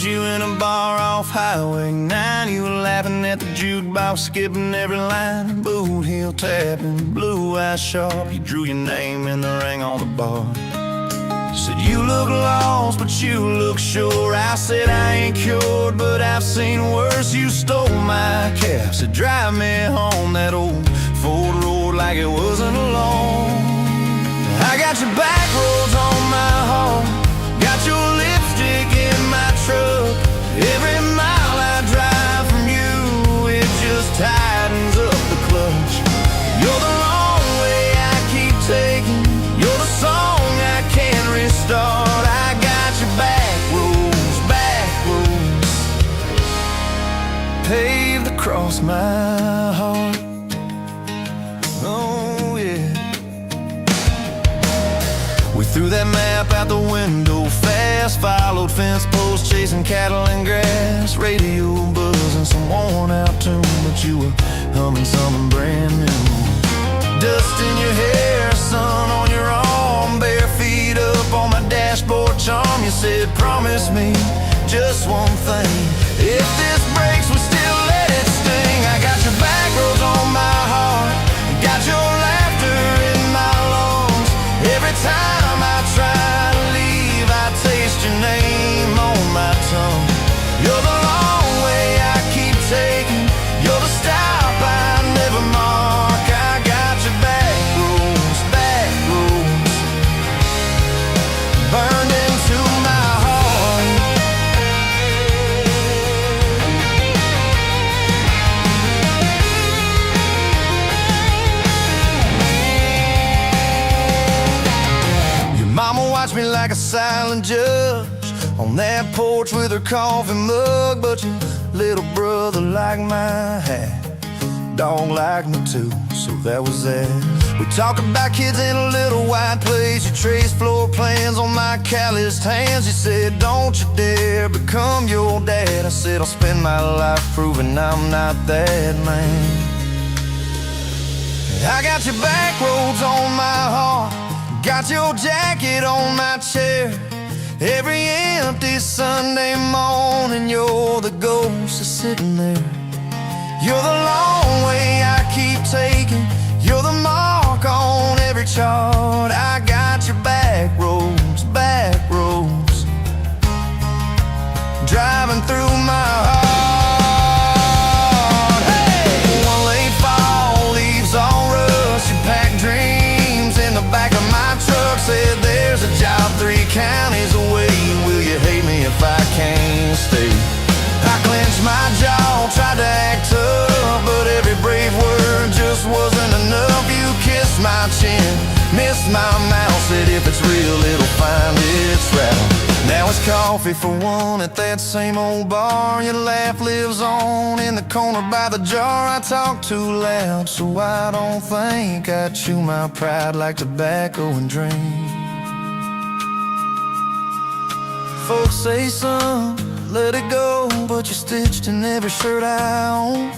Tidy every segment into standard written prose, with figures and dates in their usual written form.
was you in a bar off Highway 9. You were laughing at the jukebox, skipping every line. Boot heel tapping, blue eyes sharp. You drew your name in the ring on the bar. Said you look lost, but you look sure. I said I ain't cured, but I've seen worse. You stole my cab, said drive me home. That old Ford road like it wasn't alone. I got your back roads on my heart, got your lipstick in my truck. Every mile I drive from you, it just tightens up the clutch. You're the long way I keep taking, you're the song I can't restart. I got your back roads paved across my heart. Oh yeah. We threw that map out the window fast, followed fence posts, chasing cattle and grass. Radio buzzing some worn out tune, but you were humming something brand new. Dust in your hair, sun on your arm, bare feet up on my dashboard charm. You said promise me just one thing, if this breaks we still let it sting. I got your back roads on my heart, got your laughter in my lungs. Every time I try to leave, I taste your name on my tongue. You're the long way I keep taking, you're the stop I never mark. I got your back roads burned into my heart. Your mama watched me like a silent judge on that porch with her coffee mug. But your little brother liked my hat, dog liked me too, so that was that. We talk about kids in a little white place. You traced floor plans on my calloused hands. You said don't you dare become your dad. I said I'll spend my life proving I'm not that man. I got your back roads on my heart, got your jacket on my chair. Every empty Sunday morning, you're the ghost that's sitting there. You're the long way I keep taking, you're the mark on every chart. I got your back roads driving through my heart. Hey! One late fall, leaves all rust. You packed dreams in the back of my truck. Said there's a job 3 counties away. Will you hate me if I can't stay? I clenched my jaw, tried to act tough, but every brave word just wasn't enough. You kissed my chin, missed my mouth, said if it's real it'll find its route. Now it's coffee for one at that same old bar. Your laugh lives on in the corner by the jar. I talk too loud, so I don't think I chew my pride like tobacco and drink. Folks say, son, let it go, but you're stitched in every shirt I own.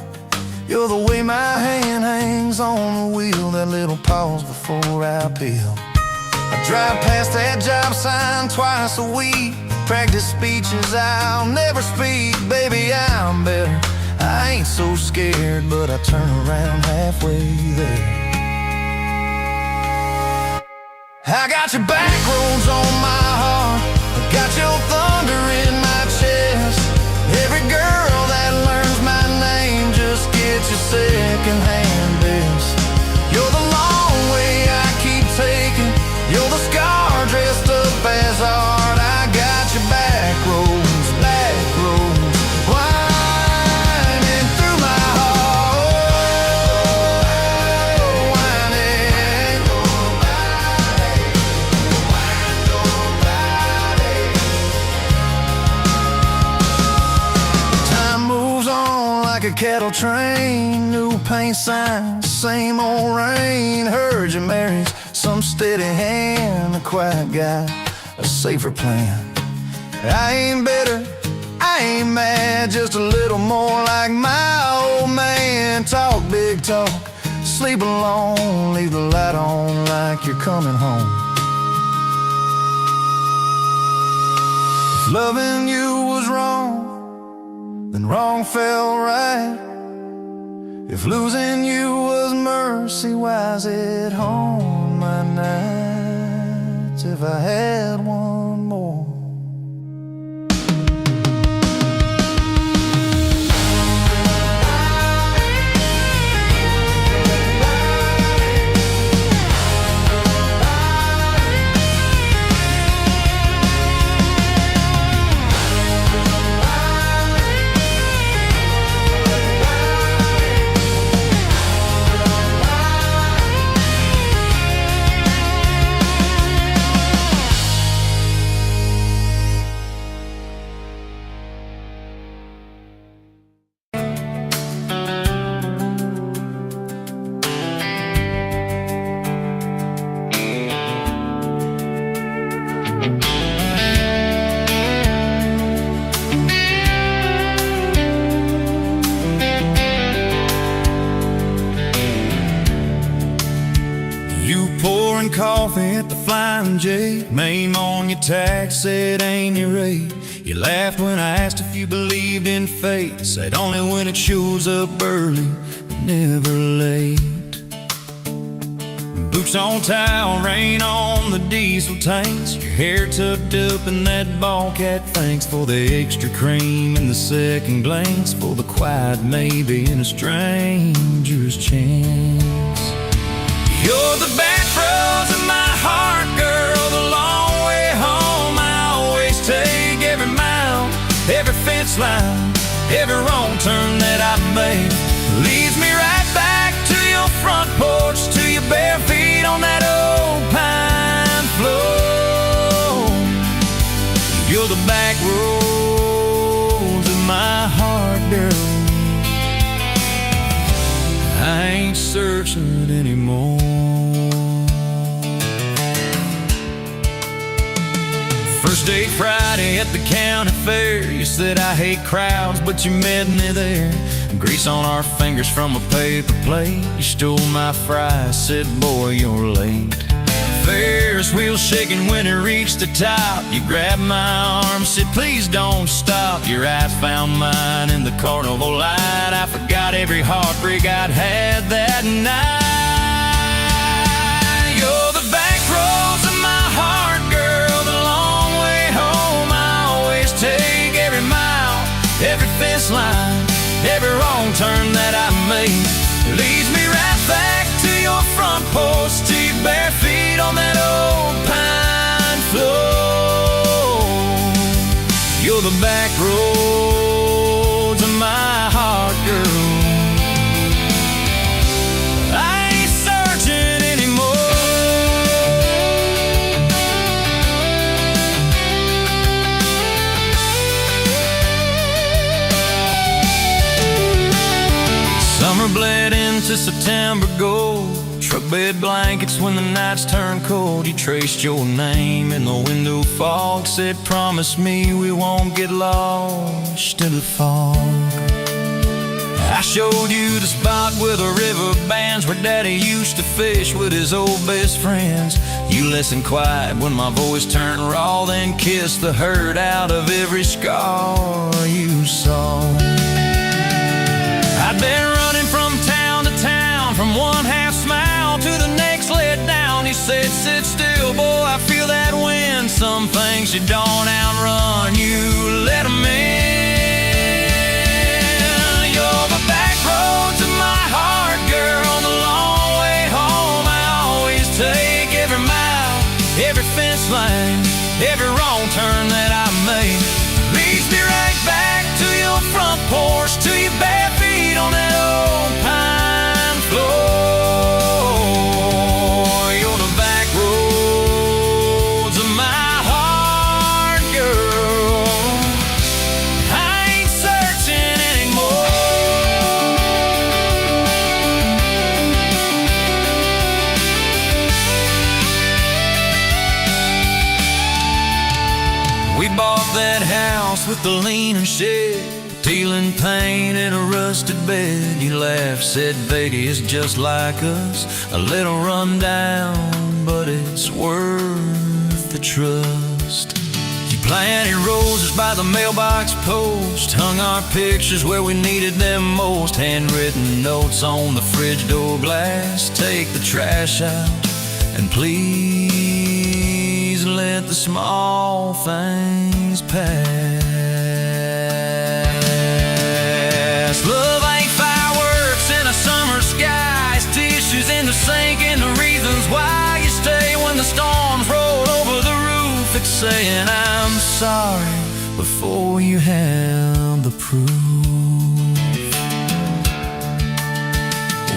You're the way my hand hangs on the wheel, that little pause before I peel. I drive past that job sign twice a week, practice speeches I'll never speak. Baby, I'm better, I ain't so scared, but I turn around halfway there. I got your back roads on my heart, got your thunder in my chest. Every girl that learns my name just gets your second-hand best. You're the long way I keep taking, you're the scar dressed up as art. I got your back roads winding through my heart. Winding. Time moves on like a cattle train, new paint signs, same old rain. Heard you married some steady hand, a quiet guy, a safer plan. I ain't bitter, I ain't mad, just a little more like my old man. Talk big talk, sleep alone, leave the light on like you're coming home. If loving you was wrong, wrong felt right. If losing you was mercy, why's it haunt my nights? If I had one more. Pouring coffee at the Flying J, name on your tax said ain't your rate. You laughed when I asked if you believed in fate, said only when it shows up early, never late. Boots on towel, rain on the diesel tanks, your hair tucked up in that ball cat. Thanks for the extra cream and the second glance, for the quiet maybe in a stranger's chance. You're the back rows of my heart, girl, the long way home. I always take every mile, every fence line, every wrong turn that I've made. Leads me right back to your front porch, to your bare feet on that old pine floor. You're the back rows of my heart, girl. I ain't searching anymore. First date Friday at the county fair, you said I hate crowds, but you met me there. Grease on our fingers from a paper plate, you stole my fries, said boy you're late. Ferris wheel shaking when it reached the top, you grabbed my arm, said please don't stop. Your eyes found mine in the carnival light, I forgot every heartbreak I'd had that night. You're the back roads of my heart, girl, the long way home. I always take every mile, every fence line, every wrong turn that I made. It leads me right back to your front porch, to your bare feet on that old pine floor. You're the back roads of my heart, girl. I ain't searching anymore. Summer bled into September gold, truck bed blankets when the nights turn cold. You traced your name in the window fog, said promise me we won't get lost in the fog. I showed you the spot where the river bands, where Daddy used to fish with his old best friends. You listened quiet when my voice turned raw, then kissed the hurt out of every scar you saw. I'd been running from town to town, from one half smile to the next let down. You said sit still, boy, I feel that wind. Some things you don't outrun, you let them in. You're the back roads of my heart, girl, the long way home. I always take every mile, every fence line, every wrong turn that I made. Leads me right back to your front porch, to your bare feet on that old pine floor. You're the back roads of my heart, girl. I ain't searching anymore. We bought that house with the leaning shed, dealing pain in a rusted bed. You laughed, said Beatty is just like us, a little run down, but it's worth the trust. You Planted roses by the mailbox post, hung our pictures where we needed them most. Handwritten notes on the fridge door glass, take the trash out and please let the small things pass. Love ain't fireworks in a summer sky, it's tissues in the sink and the reasons why you stay when the storms roll over the roof. It's saying I'm sorry before you have the proof.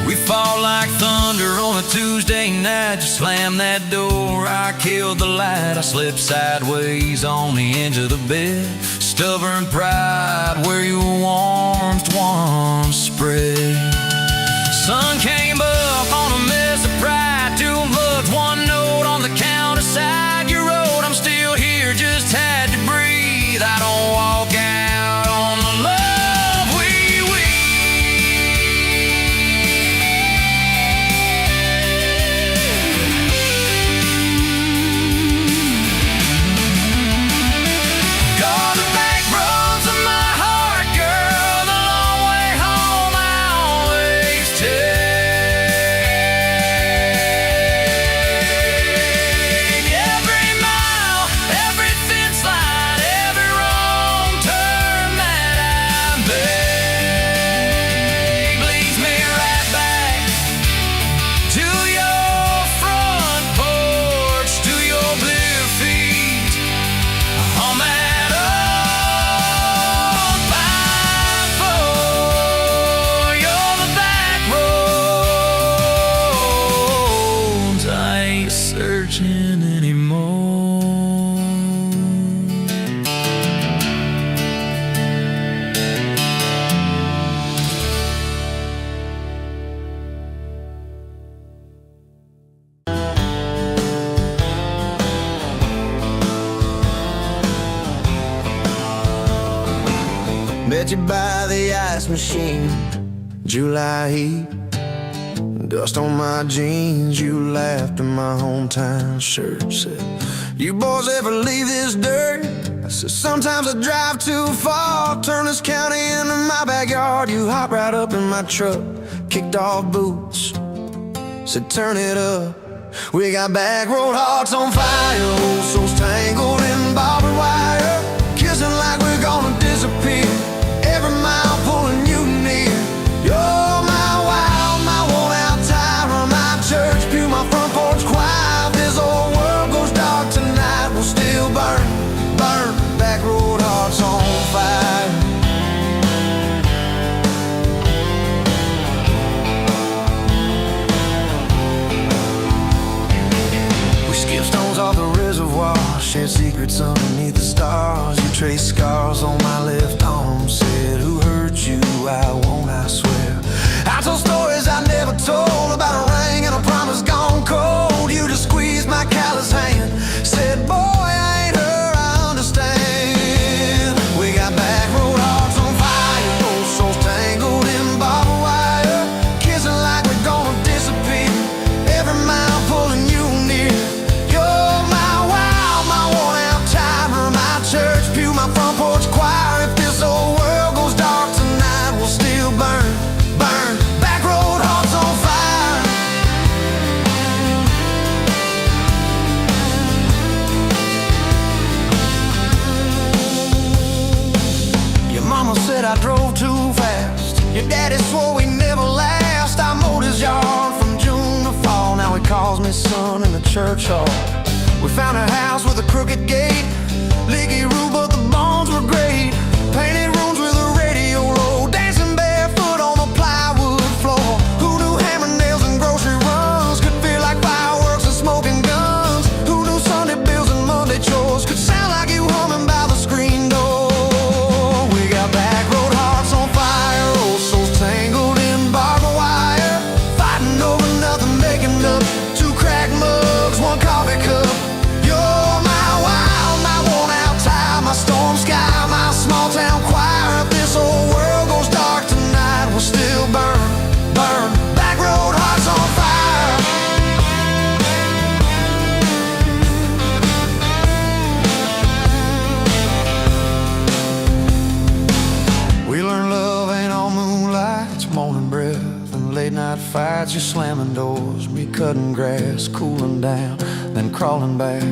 We fall like thunder on a Tuesday night. Just slam that door, I killed the light. I slipped sideways on the edge of the bed. Stubborn pride where your warmth once spread. Sun came up on a mess of pride. 2 bucks, 1 note on the counter side you wrote. I'm still here, just had to breathe. I don't walk out on the love we got the back roads of my heart, girl. The long way home I always take. Every mile, every fence line, every wrong turn that I make leads me right back to your front porch, to your bare feet on that old pine floor. You're the back roads, I ain't searching anymore. Met you by the ice machine, July heat, dust on my jeans. You laughed in my hometown shirt, said, "You boys ever leave this dirt?" I said, "Sometimes I drive too far, turn this county into my backyard." You hopped right up in my truck, kicked off boots, said, "Turn it up." We got back road hearts on fire, old souls tangled in barbed wire, kissing like we're gonna disappear, every mile pulling you near. You're my wild, my worn out tire, my church pew, my front porch choir. If this old world goes dark tonight, we'll still burn, burn, back road hearts on fire. We skipped stones off the reservoir, shared secrets underneath the stars. You traced scars on my left arm, said, "Who hurt you? I won't, I swear." I told stories I never told about a ring and a promise gone cold. You just squeezed my callous hand, said, "Boy, I ain't her, I understand." We got back road hearts on fire, old souls tangled in barbed wire, kissing like we're gonna disappear, every mile pulling you near. You're my wild, my worn out timer, my church pew, my front porch choir. If this old world goes dark tonight, we'll still burn, burn, back road hearts on fire. Your mama said I drove too fast, your daddy swore we never last. I mowed his yard from June to fall, now he calls me son in the church hall. We found a house with a crooked gate, leaky roof but the bones were great. Painted rooms with a radio low, dancing barefoot on the plywood floor. Who knew hammer nails and grocery runs could feel like fireworks and smoking guns? Who knew Sunday bills and Monday chores could sound like you humming by the screen door? We got back road hearts on fire, old souls tangled in barbed wire, fighting over nothing, making up 2 cracked mugs, 1 coffee cup. You're my wild, my worn out tire, my storm sky, my small fights, you're slamming doors, me cutting grass, cooling down, then crawling back.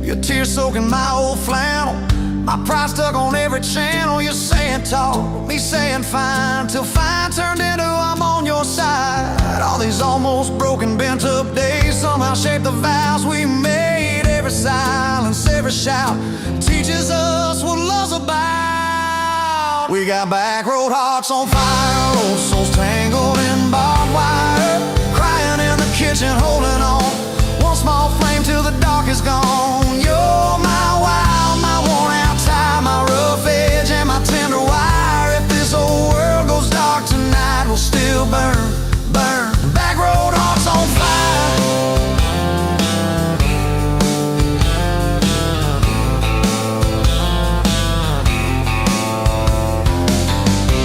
Your tears soaking my old flannel, my pride stuck on every channel. You're saying talk, me saying fine, till fine turned into I'm on your side. All these almost broken, bent up days somehow shaped the vows we made. Every silence, every shout teaches us what love's about. We got back road hearts on fire, old souls tangled in barbed wire, crying in the kitchen, holding on. One small flame till the dark is gone. You're my wild, my worn out tie, my rough edge and my tender wire. If this whole world goes dark tonight, we'll still burn, burn. Back road hearts on fire.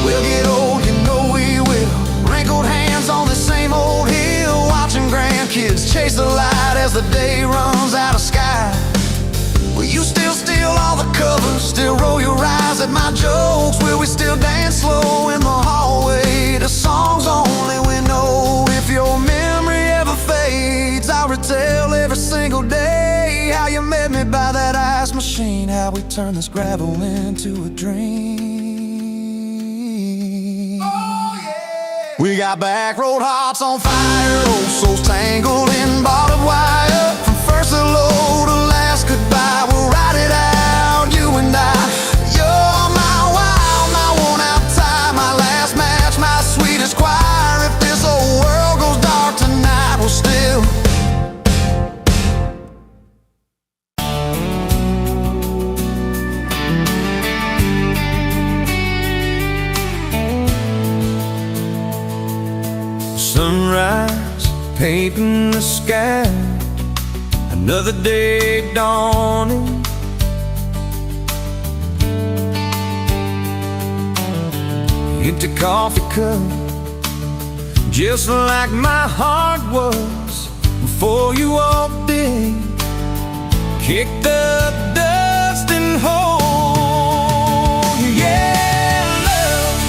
We'll get old, you know we will. Wrinkled hands on the same old hill, watching grandkids chase the light as the day runs out of sky. Will you still steal all the covers, still roll your eyes at my jokes? Will we still dance slow in the hallway to songs only we know? If your memory ever fades, I'll retell every single day how you met me by that ice machine, how we turned this gravel into a dream. We got back road hearts on fire, old souls tangled in barbed wire. From first hello to last goodbye, we'll ride it out, you and I. You're my wild, my worn out tie, my last match, my sweetest choir. If this whole world goes dark tonight, we'll still sunrise, painting the sky, another day dawning. Empty coffee cup, just like my heart was before you walked in. Kick the dust and hold you. Yeah, love,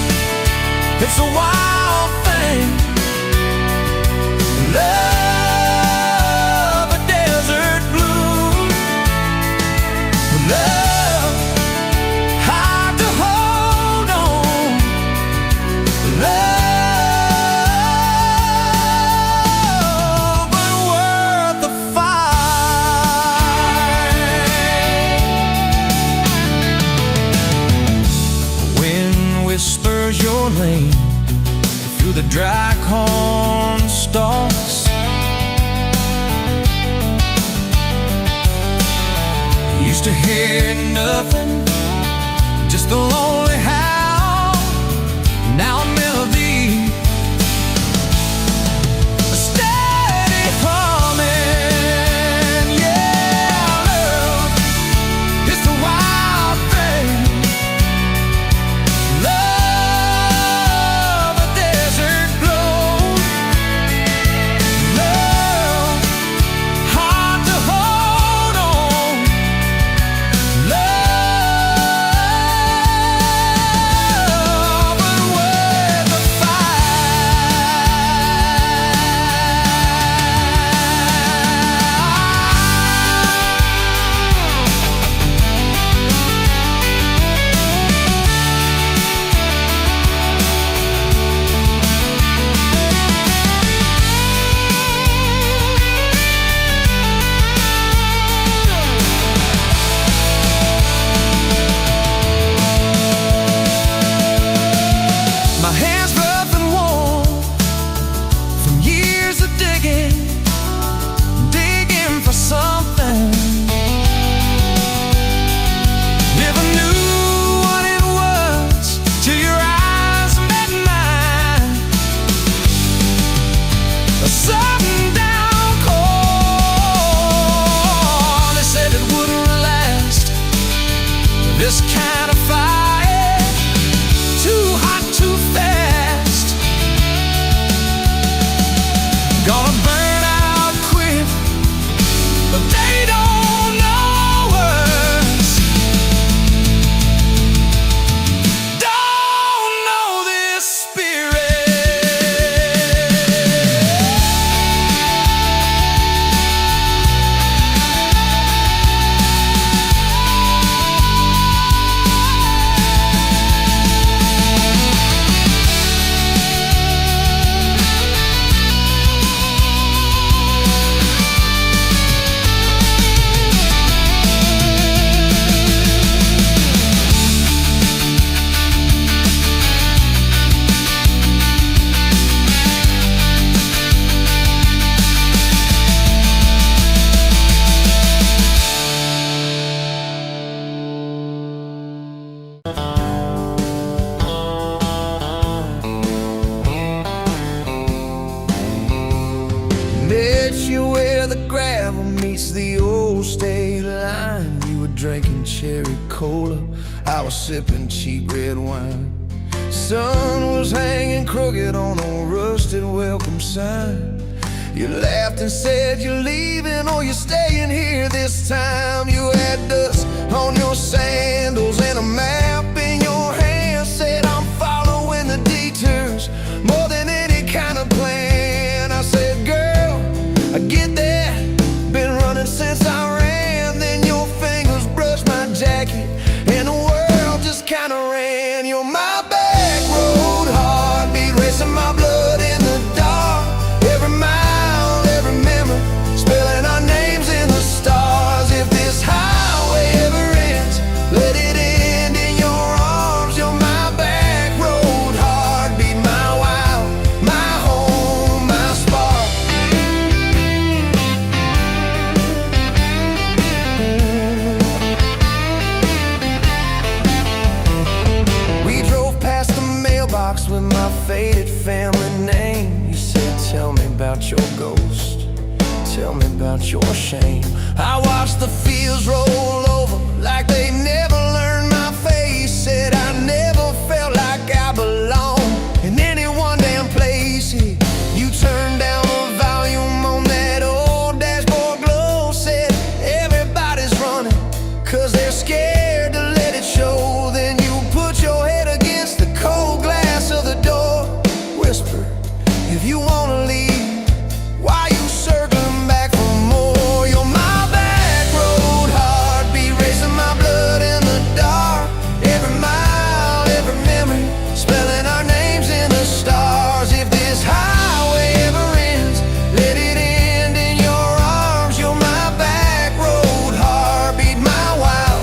it's a wild thing. Love, a desert blue. Love, hard to hold on. Love, but worth the fight. Wind whispers your name through the dry corn stalks. Used to hear nothing, just the lonely howl. Now a melody, a steady humming. Yeah, love, it's the wild thing. Love, a desert glow. Love, hard to hold on. Love, against the old state line. You were drinking cherry cola, I was sipping cheap red wine. Sun was hanging crooked on a rusted welcome sign. You laughed and said you're leaving or you're staying here this time. You had dust on your sandals and a map in your hand. Said I'm following the detours more than any kind of plan. I said, girl, I get that, been running since I ran. Then your fingers brushed my jacket and the world just kinda ran. You're my back road heartbeat, racing my blood in the dark. Every mile, every memory, spelling our names in the stars. If this highway ever ends, let it end in your arms. You're my back road heartbeat, my wow, my home, my spark. We drove past the mailbox with my faded family name. You said, tell me about your ghost, tell me about your shame. I watched the fields roll over like they never learned my face. Said I never felt like I belonged in any one damn place. You turned down the volume on that old dashboard glow. Said everybody's running 'cause they're scared to let it show. Then you put your head against the cold glass of the door. Whisper, if you wanna leave, why you circling back for more? You're my back road heartbeat, racing my blood in the dark. Every mile, every memory, spelling our names in the stars. If this highway ever ends, let it end in your arms. You're my back road heartbeat, my wow,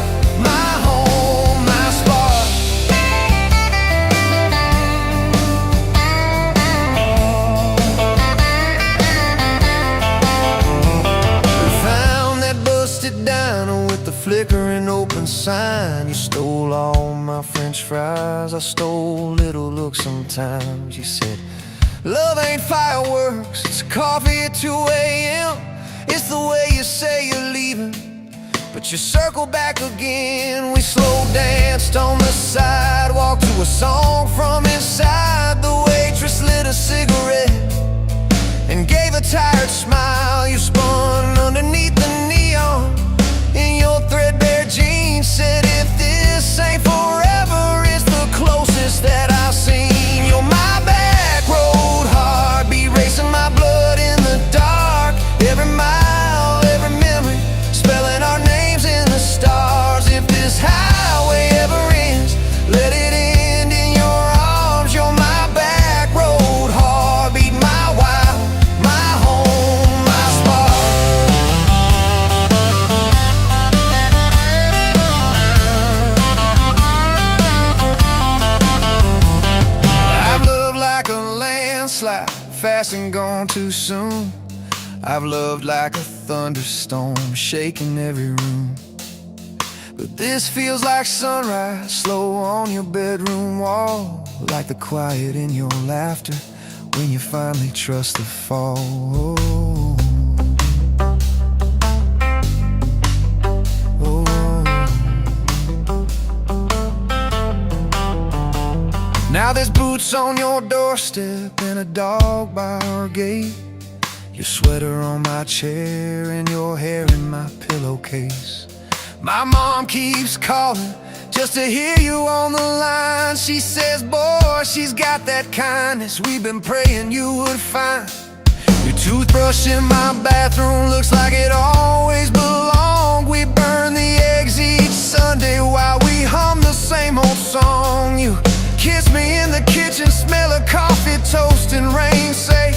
my home, my spark. We found that busted diner with the flickering open sign. You stole all my French fries, I stole little looks sometimes. You said, love ain't fireworks, it's coffee at 2 a.m. It's the way you say you're leaving, but you circle back again. We slow danced on the sidewalk to a song from inside. The waitress lit a cigarette and gave a tired smile. You spun underneath the neon in your threadbare jeans. Said if this ain't forever, it's the closest that I've seen. You're my back road heartbeat, racing my blood in the dark. Every mile, every memory, spelling our names in the stars. If this highway ever ends, let it end in your arms. You're my back road heartbeat, my wow, my home, my spark. I've loved like a landslide, fast and gone too soon. I've loved like a thunderstorm, shaking every room. But this feels like sunrise, slow on your bedroom wall. Like the quiet in your laughter when you finally trust the fall. Now there's boots on your doorstep and a dog by our gate. Your sweater on my chair and your hair in my pillowcase. My mom keeps calling just to hear you on the line. She says, boy, she's got that kindness we've been praying you would find. Your toothbrush in my bathroom looks like it always belonged. We burn the eggs each Sunday while we hum the same old song. You kiss me in the kitchen, smell of coffee, toast and rain. Say,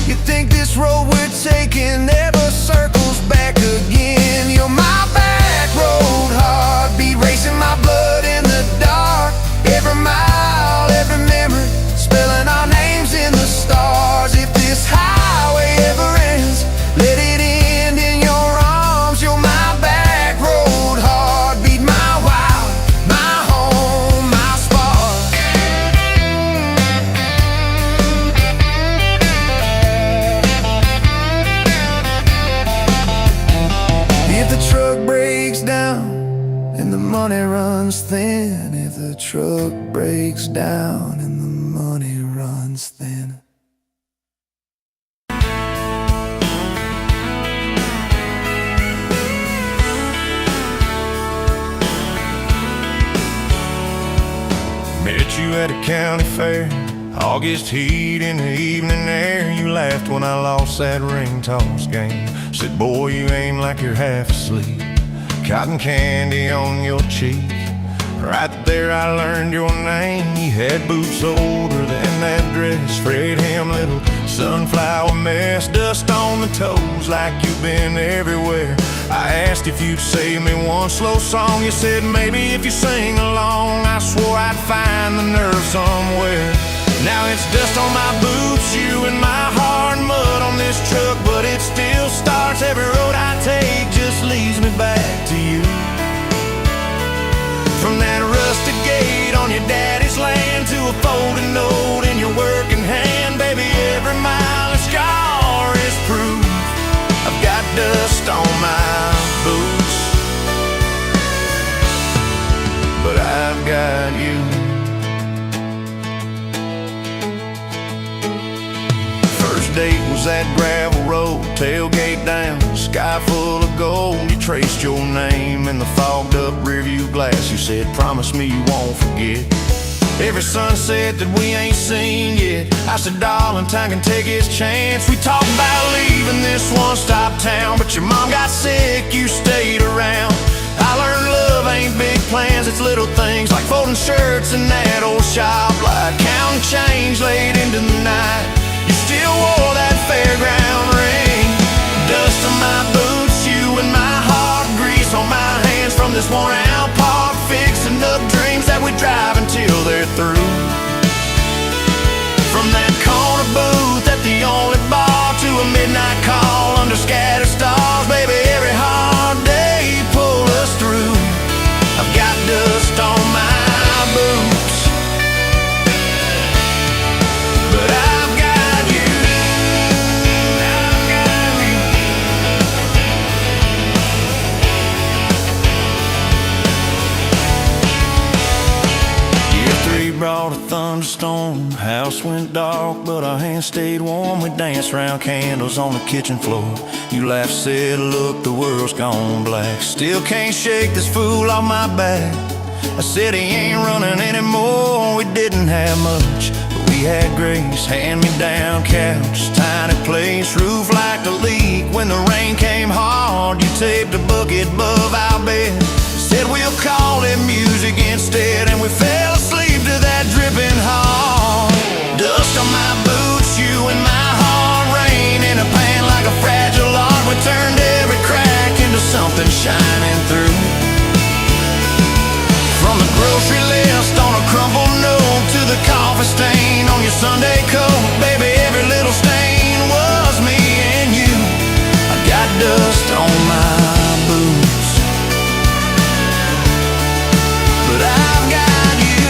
you think this road we're taking never circles back again. You're my back road heartbeat, racing my blood in the dark. Every mile, every memory, spelling our names in the stars. If this highway ever ends, let it end in your arms. You're my back road heartbeat, my wow, my home, my spark. money runs thin, if the truck breaks down and the money runs thin. Met you at a county fair, August heat in the evening air. You laughed when I lost that ring toss game. Said, boy, you aim like you're half asleep. Cotton candy on your cheek. Right there I learned your name. You had boots older than that dress, Fred hem, little sunflower mess. Dust on the toes like you've been everywhere. I asked if you'd save me one slow song. You said maybe if you sing along. I swore I'd find the nerve somewhere. Now it's dust on my boots, you and my heart, mud on this truck, but it still starts. Every road I take just leads me back to you. From that rusted gate on your daddy's land to a folding note in your working hand, baby, every mile a scar is proof. I've got dust on my boots, but I've got you. Date was that gravel road, tailgate down, sky full of gold. You traced your name in the fogged up rearview glass. You said, promise me you won't forget every sunset that we ain't seen yet. I said, darling, time can take its chance. We talked about leaving this one-stop town, but your mom got sick, you stayed around. I learned love ain't big plans, it's little things like folding shirts in that old shop light, counting change late into the night. You still wore that fairground ring. Dust on my boots, you and my heart, grease on my hands from this worn out park, fixing up dreams that we drive until they're through. From that corner booth at the only bar to a midnight call under scattered stars, baby, every hard day pulled us through. I've got dust on my boots, but I've got brought a thunderstorm. House went dark, but our hands stayed warm. We danced round candles on the kitchen floor. You laughed, said, look, the world's gone black. Still can't shake this fool off my back. I said he ain't running anymore. We didn't have much, but we had grace. Hand-me-down couch, tiny place, roof like a leak. When the rain came hard, you taped a bucket above our bed. Said we'll call it music instead, and we fell asleep to that dripping heart. Dust on my boots, you and my heart, rain in a pan like a fragile art. We turned every crack into something shining through. From the grocery list on a crumpled note to the coffee stain on your Sunday coat, baby, every little stain was me and you. I got dust on my boots, but I've got you.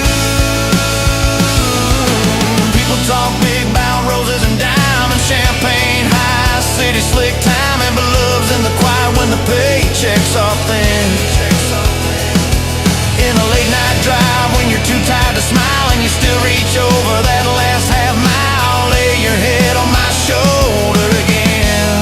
People talk big about roses and diamonds, champagne, high city slick timing, but love's in the quiet when the paychecks are thin. In a late night drive when you're too tired to smile and you still reach over that last half mile, lay your head on my shoulder again.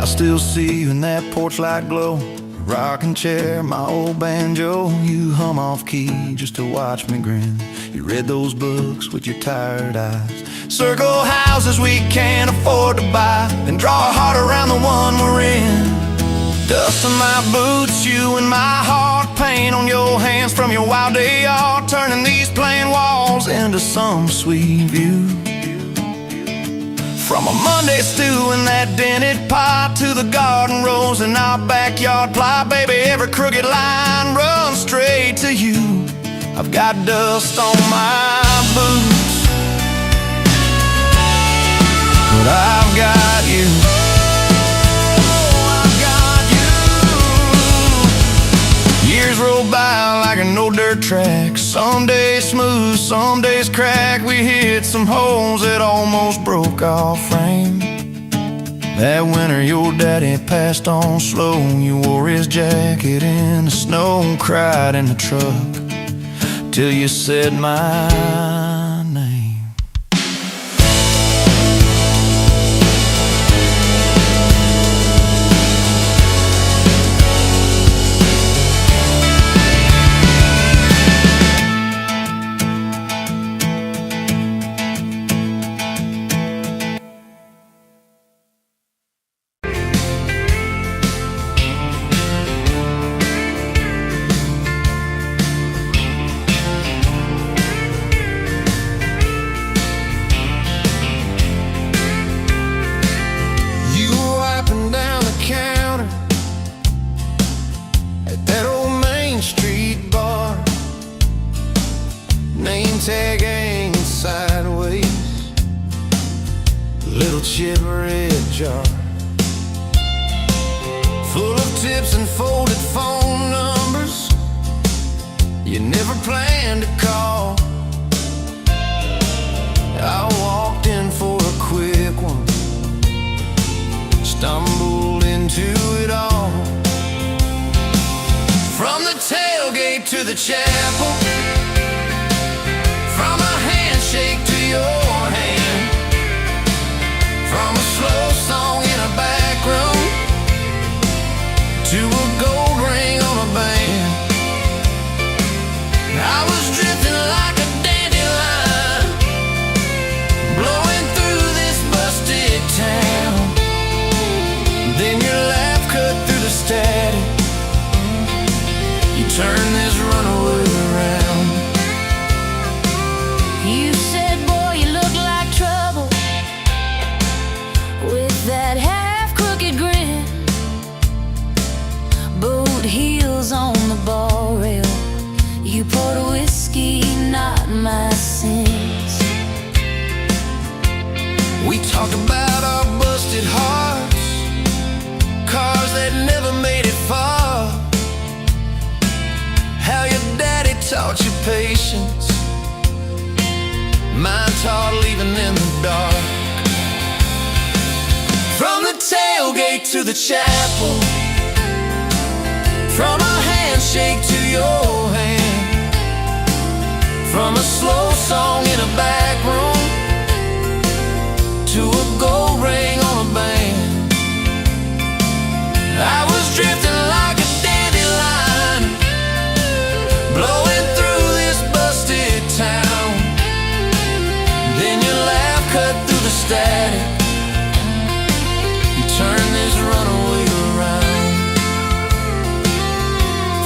I still see you in that porch light glow, rocking chair, my old banjo. You hum off key just to watch me grin. You read those books with your tired eyes, circle houses we can't afford to buy, then draw a heart around the one we're in. Dust on my boots, you and my heart, paint on your hands from your wild day art, turning these plain walls into some sweet view. From a Monday stew in that dented pot to the garden rose in our backyard plot, baby, every crooked line runs straight to you. I've got dust on my boots, but I've got you. Years roll by like an old dirt track. Some days smooth, some days crack. We hit some holes that almost broke our frame. That winter your daddy passed on slow. You wore his jacket in the snow and cried in the truck till you said my name. Tag hanging sideways, little chip red jar full of tips and folded phone numbers you never planned to call. I walked in for a quick one, stumbled into it all. From the tailgate to the chapel, from a handshake to your hand, from a slow song in a back room to a gold ring on a band. I was drifting like a dandelion, blowing through this busted town. Then your laugh cut through the static. You turned this runaway around. You said, boy, you look like trouble, with that half-crooked grin, boot heels on the bar rail. You poured whiskey, not my sins. We talked about our busted hearts, cars that never made it far, how your daddy taught you patience, mine taught leaving in the dark. From the tailgate to the chapel, from a handshake to your hand, from a slow song in a back room to a gold ring on a band. I was drifting like a dandelion, blowing through this busted town. Then your laugh cut through the static. You turned this runaway around.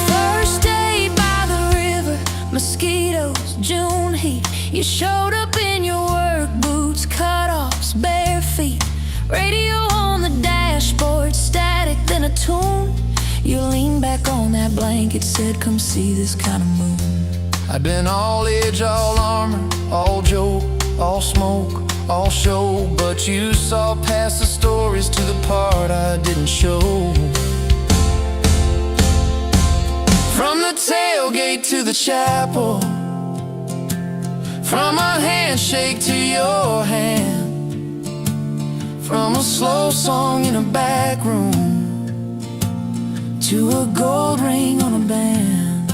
First day by the river, mosquitoes, June heat. You showed up in your work boots, cutoffs, bare feet. Radio on the dashboard, static, then a tune. You leaned back on that blanket, said, come see this kind of moon. I'd been all edge, all armor, all joke, all smoke, all show, but you saw past the stories to the part I didn't show. From the tailgate to the chapel, from a handshake to your hand, from a slow song in a back room to a gold ring on a band.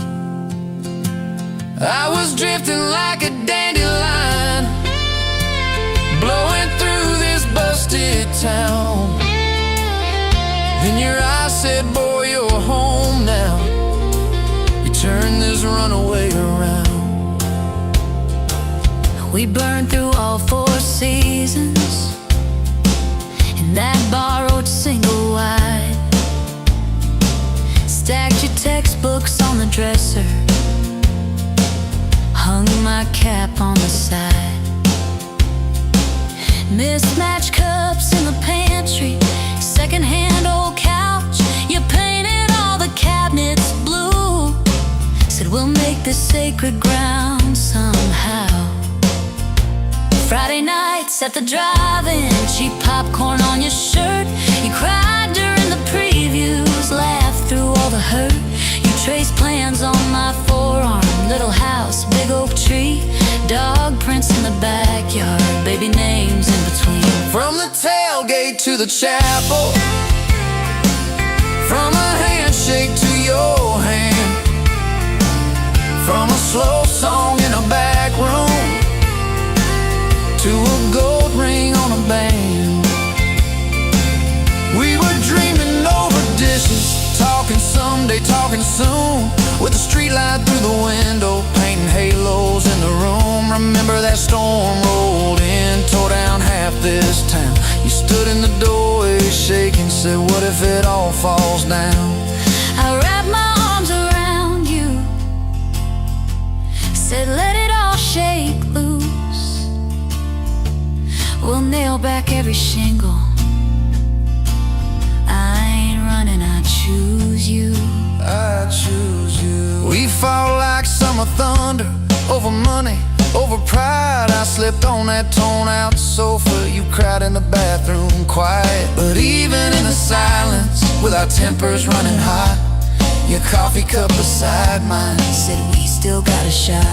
I was drifting like a dandelion, blowing through this busted town. Then your eyes said, boy, you're home now. You turned this runaway around. We burned through all 4 seasons in that borrowed single wide. Stacked your textbooks on the dresser, hung my cap on the side. Mismatched cups in the pantry, secondhand old couch. You painted all the cabinets blue, said we'll make this sacred ground somehow. Friday nights at the drive-in, cheap popcorn on your shirt. You cried during the previews, laughed through all the hurt. You traced plans on my forearm, the little house, big oak tree, dog prints in the backyard, baby names in between. From the tailgate to the chapel, from a handshake to your hand, from a slow song in a back room to a gold ring on a band. We were dreaming over dishes, talking someday, talking soon, with the street light through the window, painting halos in the room. Remember that storm rolled in, tore down half this town. You stood in the doorway shaking, said, what if it all falls down? I wrapped my arms around you, said let it all shake loose. We'll nail back every shingle. I ain't running, I choose you. I choose you. We fought like summer thunder, over money, over pride. I slipped on that torn-out sofa, you cried in the bathroom quiet. But even in the silence, with our tempers running hot, your coffee cup beside mine Said we still got a shot.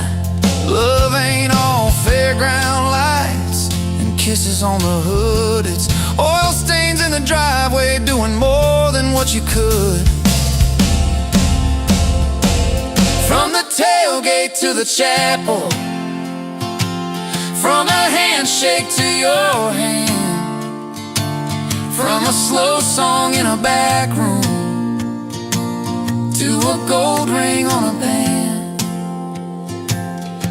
love ain't all fairground lights and kisses on the hood. It's oil stains in the driveway, doing more than what you could. From the tailgate to the chapel, from a handshake to your hand, from a slow song in a back room to a gold ring on a band.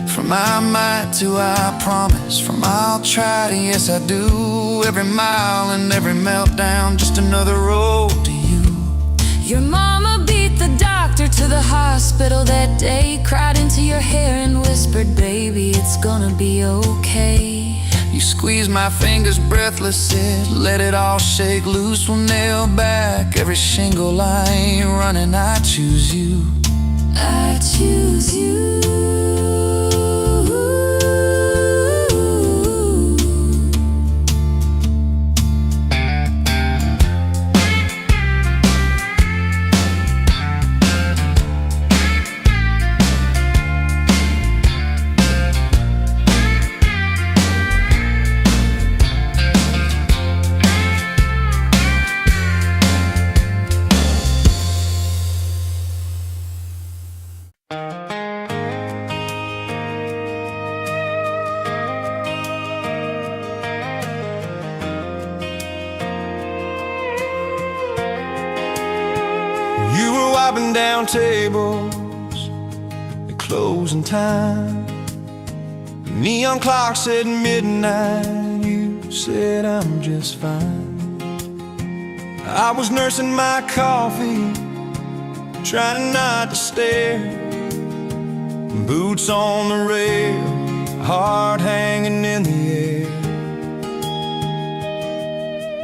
From I might to I promise, from I'll try to yes I do. Every mile and every meltdown, just another road to you. Your mama beat the doctor to the hospital that day, cried into your hair and whispered, baby, it's gonna be okay. You squeezed my fingers breathless, said, let it all shake loose. We'll nail back every shingle. I ain't running, I choose you. I choose you. You were wiping down tables at closing time. The neon clock said midnight. You said I'm just fine. I was nursing my coffee, trying not to stare. Boots on the rail, heart hanging in the air.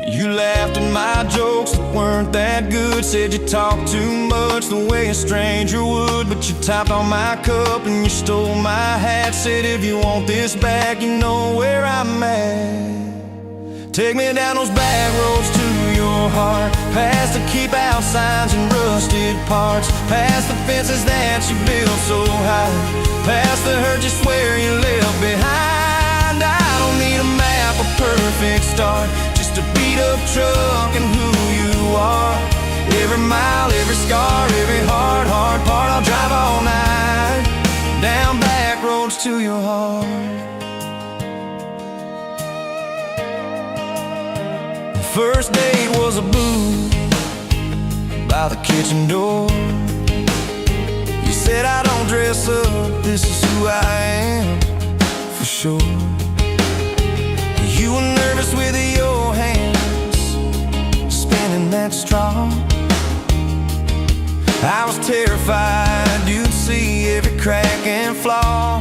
You laughed at my jokes that weren't that good, said you talked too much the way a stranger would. But you topped on my cup and you stole my hat, said if you want this back, you know where I'm at. Take me down those back roads to your heart, past the keep out signs and rusted parts, past the fences that you built so high, past the hurt you swear you left behind. I don't need a map, a perfect start, just a beat up truck and who you are. Every mile, every scar, every hard part, I'll drive all night down back roads to your heart. The first date was a booth by the kitchen door. You said I don't dress up, this is who I am, for sure. You were nervous with your hands spinning that straw. I was terrified you'd see every crack and flaw.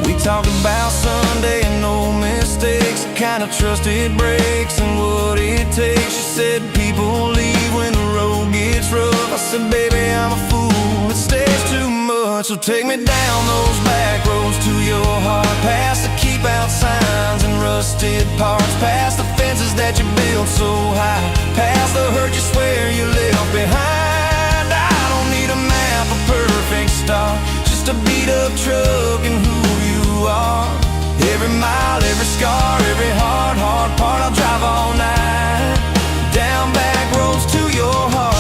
We talked about Sunday and no mistakes, the kind of trust it breaks and what it takes. You said people leave when the road gets rough. I said, baby, I'm a fool, it stays too much. So take me down those back roads to your heart, past the keep out signs and rusted parts, past the fences that you built so high, past the hurt you swear you left behind. I don't need a map, a perfect just a beat up truck and who you are. Every mile, every scar, every hard part, I'll drive all night, down back roads to your heart.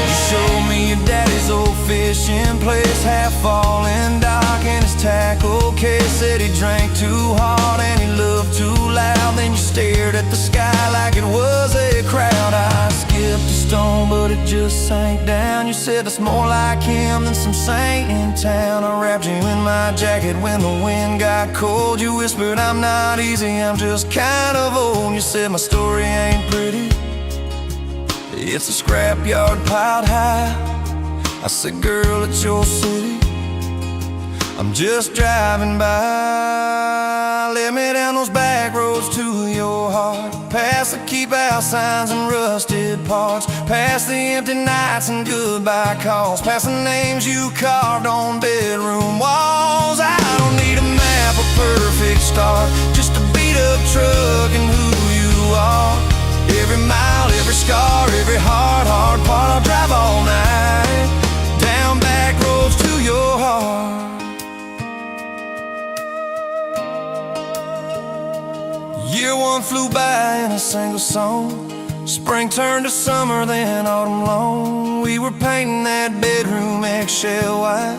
You showed me your daddy's old fishing place, half fallen dock and his tackle case. Said he drank too hard and he loved too loud. Then you stared at the sky like it was a crowd. I skipped a stone but it just sank down. You said that's more like him than some saint in town. I wrapped you in my jacket when the wind got cold. You whispered I'm not easy, I'm just kind of old. You said my story ain't pretty, it's a scrapyard piled high. I said, girl, it's your city, I'm just driving by. Let me down those back roads to your heart, past the keep out signs and rusted parts, past the empty nights and goodbye calls, past the names you carved on bedroom walls. I don't need a map, a perfect start, just a beat up truck and who you are. Every mile, every scar, every hard part, I'll drive all night, down back roads to your heart. Year one flew by in a single song. Spring turned to summer, then autumn long. We were painting that bedroom eggshell white,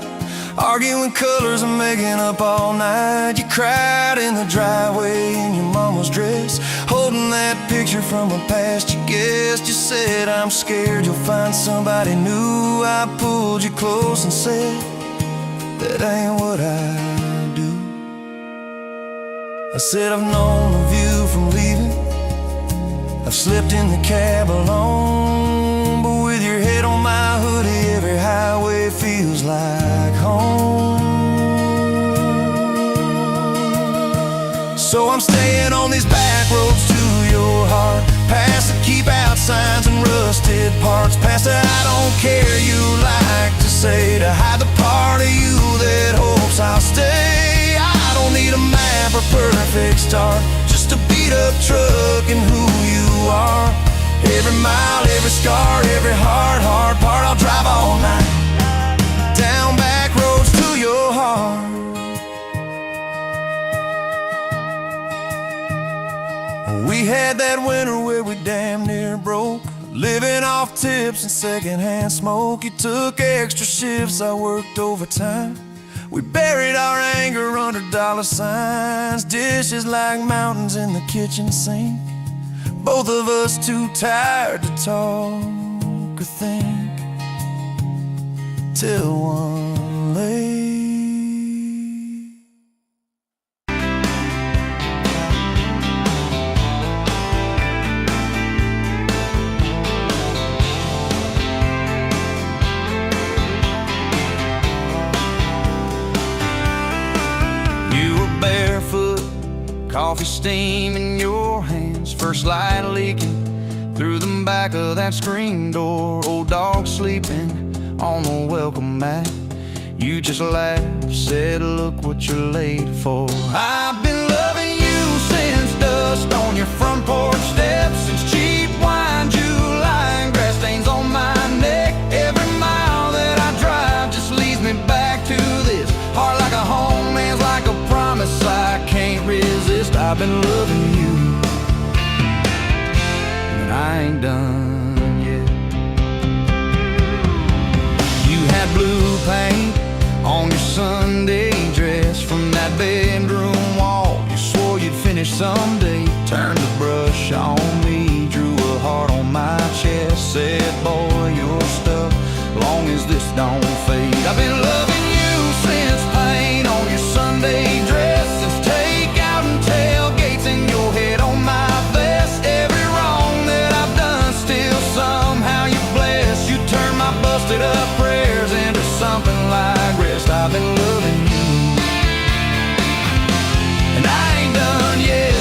arguing colors and making up all night. You cried in the driveway in your mama's dress, holding that picture from a past you guessed. You said, I'm scared you'll find somebody new. I pulled you close and said, that ain't what I do. I said, I've known of you from leaving, I've slept in the cab alone, but with your head on my hoodie, every highway feels like home. So I'm staying on these back roads to your heart, past the keep out signs and rusted parts, past the I don't care you like to say, to hide the part of you that hopes I'll stay. I don't need a map or perfect start, just a beat up truck and who you are. Every mile, every scar, every hard part, I'll drive all night, down back roads to your heart. We had that winter where we damn near broke, living off tips and secondhand smoke. You took extra shifts, I worked overtime. We buried our anger under dollar signs, dishes like mountains in the kitchen sink, both of us too tired to talk or think, till one late. Coffee steam in your hands, first light leaking through the back of that screen door. Old dog sleeping on the welcome mat. You just laughed, said, look what you're late for. I've been loving you since dust on your front porch steps, since cheap wine, July, and grass stains on my neck. Every mile that I drive just leads me back to this heart like a home, man's like a promise I can't resist. I've been loving you, and I ain't done yet. You had blue paint on your Sunday dress, from that bedroom wall you swore you'd finish someday. Turned the brush on me, drew a heart on my chest, said, boy, you're stuck long as this don't fade. I've been loving you since paint on your Sunday dress, since takeout and tailgates in your head on my vest. Every wrong that I've done, still somehow you bless. You turn my busted up prayers into something like rest. I've been loving you, and I ain't done yet.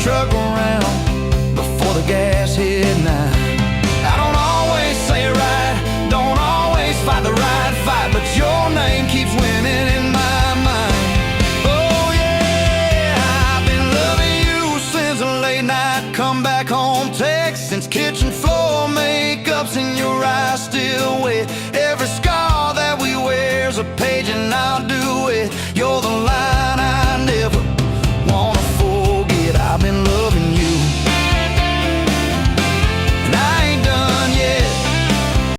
truck around before the gas hit 9. I don't always say it right, don't always fight the right fight, but your name keeps winning in my mind. Oh yeah, I've been loving you since a late night come back home text, since kitchen floor makeups and your eyes still wet. Every scar